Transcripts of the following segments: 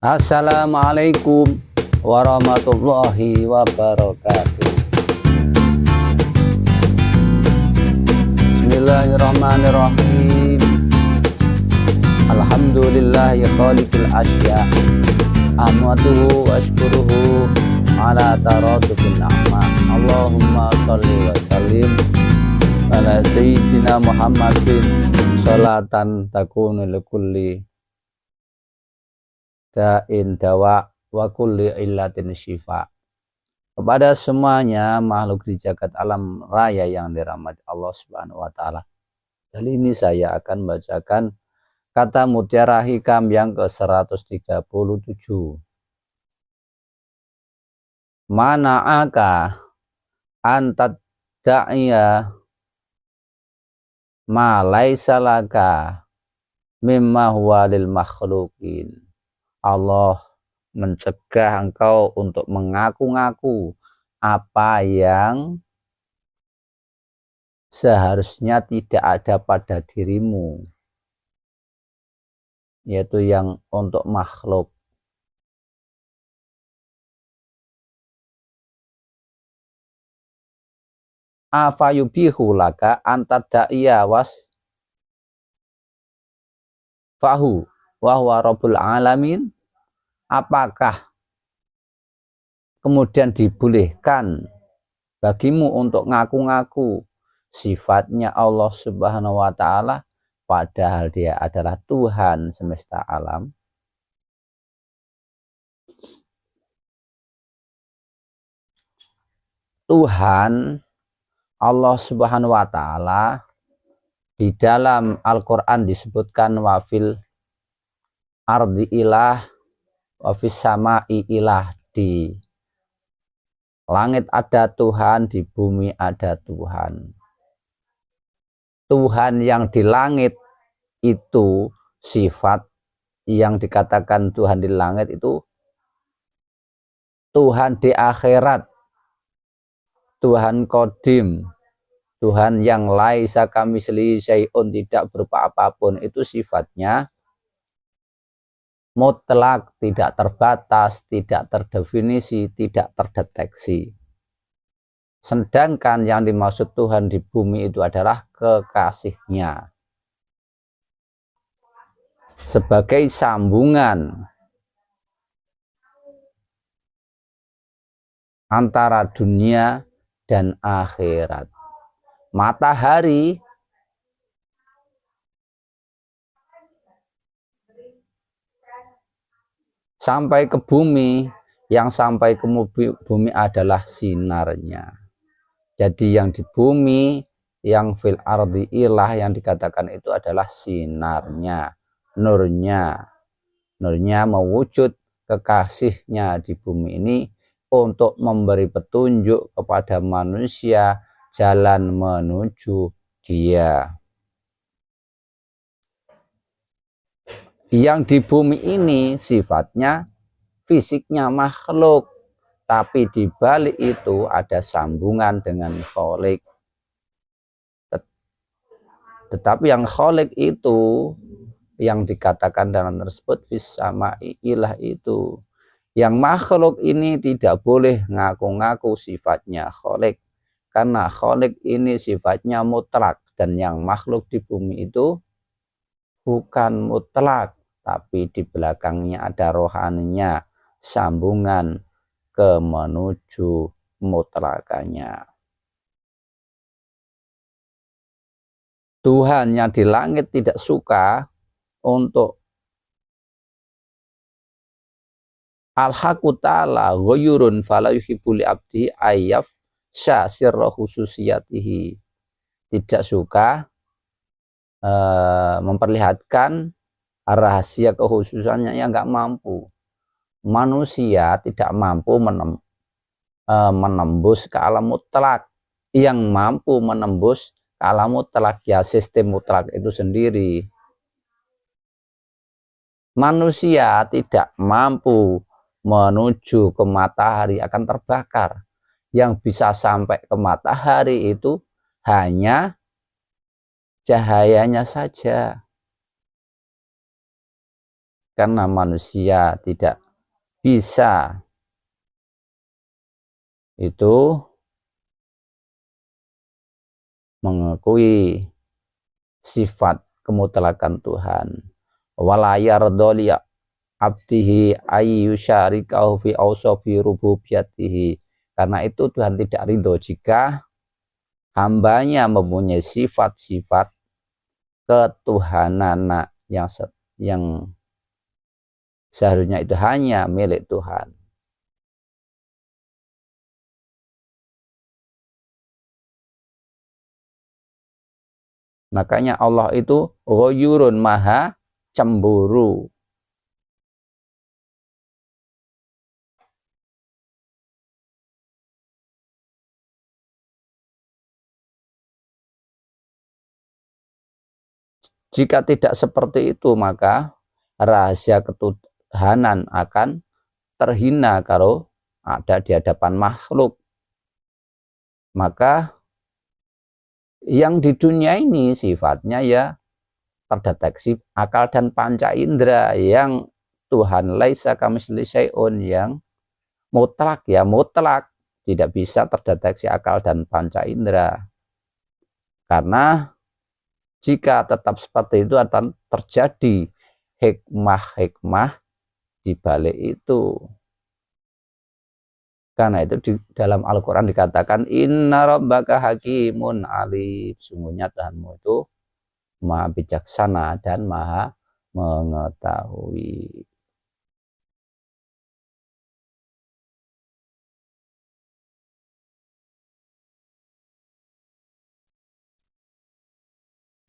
Assalamualaikum warahmatullahi wabarakatuh. Bismillahirrahmanirrahim. Alhamdulillahi khaliqil asya. Ahmaduhu wa ashkuruhu ala taradufin na'ma. Allahumma sholli wa sallim ala sayyidina Muhammadin sholatan takunu likulli da'in dawa wa kulli illatin syifa. Kepada semuanya makhluk di jagat alam raya yang dirahmati Allah Subhanahu wa taala. Kali ini saya akan membacakan kata mutiara hikam yang ke-137. Mana'aka antad da'iya ma laisa laka mimma huwa lil makhluqin. Allah mencegah engkau untuk mengaku-ngaku apa yang seharusnya tidak ada pada dirimu, yaitu yang untuk makhluk. Afayubihu laka antadaiya was fahu wa huwa rabbul alamin. Apakah kemudian dibolehkan bagimu untuk ngaku-ngaku sifatnya Allah Subhanahu wa taala padahal dia adalah Tuhan semesta alam? Tuhan Allah Subhanahu wa taala di dalam Al-Qur'an disebutkan wafil ardi ilah wafis sama'i ilah. Di langit ada Tuhan, di bumi ada Tuhan. Tuhan yang di langit itu sifat yang dikatakan Tuhan di langit itu Tuhan di akhirat, Tuhan Qadim, Tuhan yang laisa kamitslihi syai'un, tidak berupa apapun. Itu sifatnya mutlak, tidak terbatas, tidak terdefinisi, tidak terdeteksi. Sedangkan yang dimaksud Tuhan di bumi itu adalah kekasihnya, sebagai sambungan antara dunia dan akhirat. Matahari sampai ke bumi, yang sampai ke bumi adalah sinarnya. Jadi yang di bumi, yang fil ardi ilah, yang dikatakan itu adalah sinarnya, nurnya. Nurnya mewujud kekasihnya di bumi ini untuk memberi petunjuk kepada manusia jalan menuju dia. Yang di bumi ini sifatnya fisiknya makhluk, tapi di balik itu ada sambungan dengan Khalik. Tetapi yang Khalik itu yang dikatakan dalam tersebut fis sama'i ilah itu, yang makhluk ini tidak boleh ngaku-ngaku sifatnya Khalik, karena Khalik ini sifatnya mutlak, dan yang makhluk di bumi itu bukan mutlak, tapi di belakangnya ada rohaninya, sambungan ke menuju mutlakannya. Tuhan yang di langit tidak suka untuk al-haqqu ta'ala ghayurun fala yuhibbu li abdi ayyaf sirra khususiyatihi. Tidak suka memperlihatkan rahasia kekhususannya, yang nggak mampu. Manusia tidak mampu menembus ke alam mutlak. Yang mampu menembus ke alam mutlak ya sistem mutlak itu sendiri. Manusia tidak mampu menuju ke matahari, akan terbakar. Yang bisa sampai ke matahari itu hanya cahayanya saja. karena manusia tidak bisa itu mengakui sifat kemutlakan Tuhan. Wala yarda li abdihi ayyusyarikahu fi awsafi rububiyatihi. Karena itu Tuhan tidak ridho jika hambanya mempunyai sifat-sifat ketuhanan yang seharusnya itu hanya milik Tuhan. Makanya Allah itu ghayyurun, maha cemburu. Jika tidak seperti itu, maka rahasia ketuhanan akan terhina kalau ada di hadapan makhluk. Maka yang di dunia ini sifatnya ya terdeteksi akal dan panca indera, yang Tuhan laisa kamitslihi syai'un, yang mutlak ya mutlak, tidak bisa terdeteksi akal dan panca indera. Karena jika tetap seperti itu akan terjadi hikmah-hikmah di balik itu. Karena itu di dalam Al-Quran dikatakan inna rabbaka hakimun alim, sungguhnya Tuhanmu itu maha bijaksana dan maha mengetahui.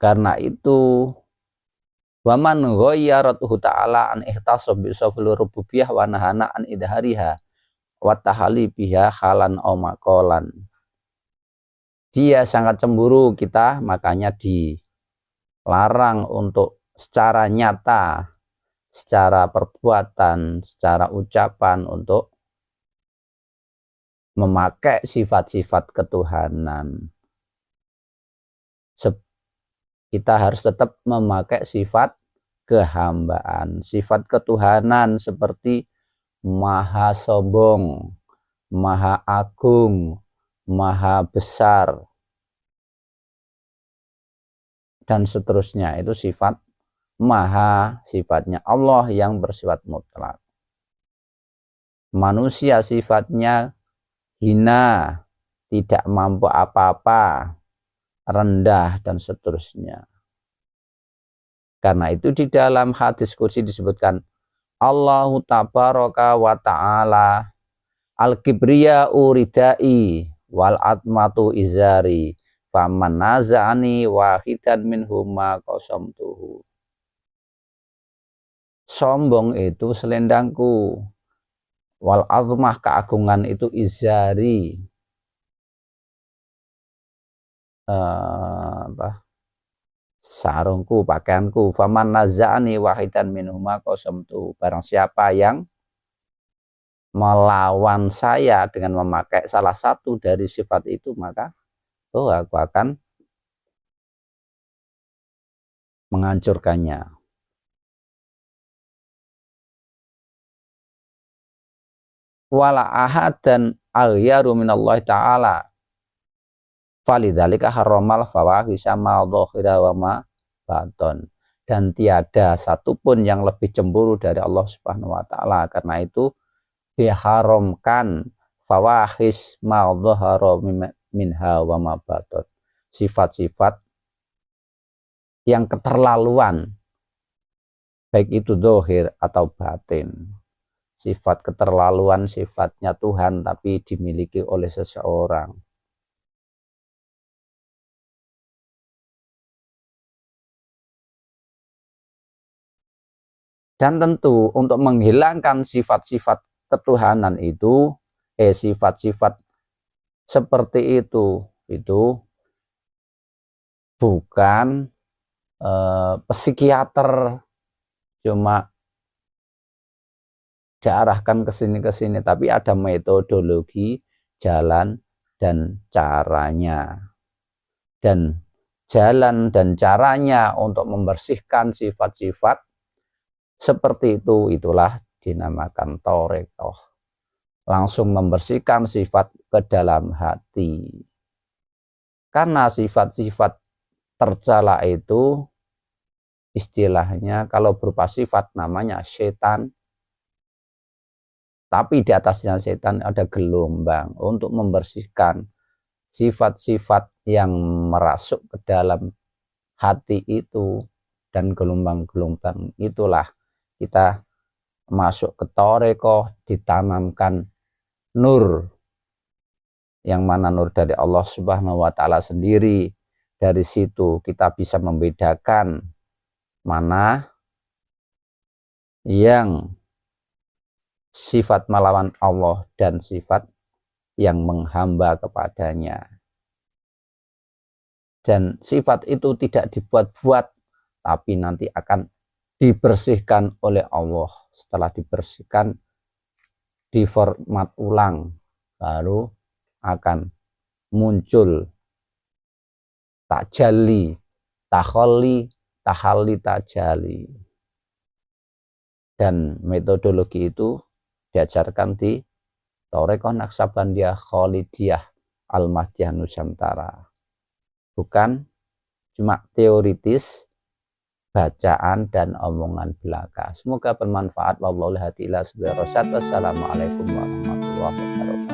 Karena itu waman ghayyaratuhu ta'ala an ihtasab bi safil rububiyah wa nahana an idhariha wa tahali biha halan aw maqalan. Dia sangat cemburu kita, makanya dilarang untuk secara nyata, secara perbuatan, secara ucapan untuk memakai sifat-sifat ketuhanan. Kita harus tetap memakai sifat kehambaan, sifat ketuhanan seperti maha sombong, maha agung, maha besar, dan seterusnya. Itu sifat maha, sifatnya Allah yang bersifat mutlak. Manusia sifatnya hina, tidak mampu apa-apa, rendah, dan seterusnya. Karena itu di dalam hadis qudsi disebutkan Allahu tabaraka wa ta'ala al-kibriya'u ridai wal atmatu izari faman naza'ani wahidan minhuma qasamtuhu. Sombong itu selendangku, wal azmah keagungan itu izari, sarungku, pakaianku. Faman naza'ani wahidan minhuma qasamtuhu. Barang siapa yang melawan saya dengan memakai salah satu dari sifat itu, maka aku akan menghancurkannya. Wala ahad dan aghyaru minallahi ta'ala falidzalika harramal fawahisha ma dhahira wa ma baton. Dan tiada satupun yang lebih cemburu dari Allah Subhanahu wa ta'ala. Karena itu diharamkan fawahis ma dhahara minha wa ma baton, sifat-sifat yang keterlaluan, baik itu zahir atau batin. Sifat keterlaluan sifatnya Tuhan tapi dimiliki oleh seseorang. Dan tentu untuk menghilangkan sifat-sifat ketuhanan itu, sifat-sifat seperti itu bukan psikiater cuma diarahkan ke sini, tapi ada metodologi, jalan, dan caranya. Dan jalan dan caranya untuk membersihkan sifat-sifat seperti itu, itulah dinamakan thariqah. Langsung membersihkan sifat ke dalam hati. Karena sifat-sifat tercela itu istilahnya kalau berupa sifat namanya setan, tapi di atasnya setan ada gelombang untuk membersihkan sifat-sifat yang merasuk ke dalam hati itu, dan gelombang-gelombang itulah kita masuk ke thariqah, ditanamkan nur, yang mana nur dari Allah Subhanahu wa taala sendiri. Dari situ kita bisa membedakan mana yang sifat melawan Allah dan sifat yang menghamba kepadanya. Dan sifat itu tidak dibuat-buat, tapi nanti akan dibersihkan oleh Allah. Setelah dibersihkan, diformat ulang, baru akan muncul tajalli, tahalli, tajalli. Dan metodologi itu diajarkan di Thariqah Naqsabandiyah Khalidiyah Al-Mahdiyah Nusantara. Bukan cuma teoritis, bacaan dan omongan belaka. Semoga bermanfaat. Wassalamualaikum warahmatullahi wabarakatuh.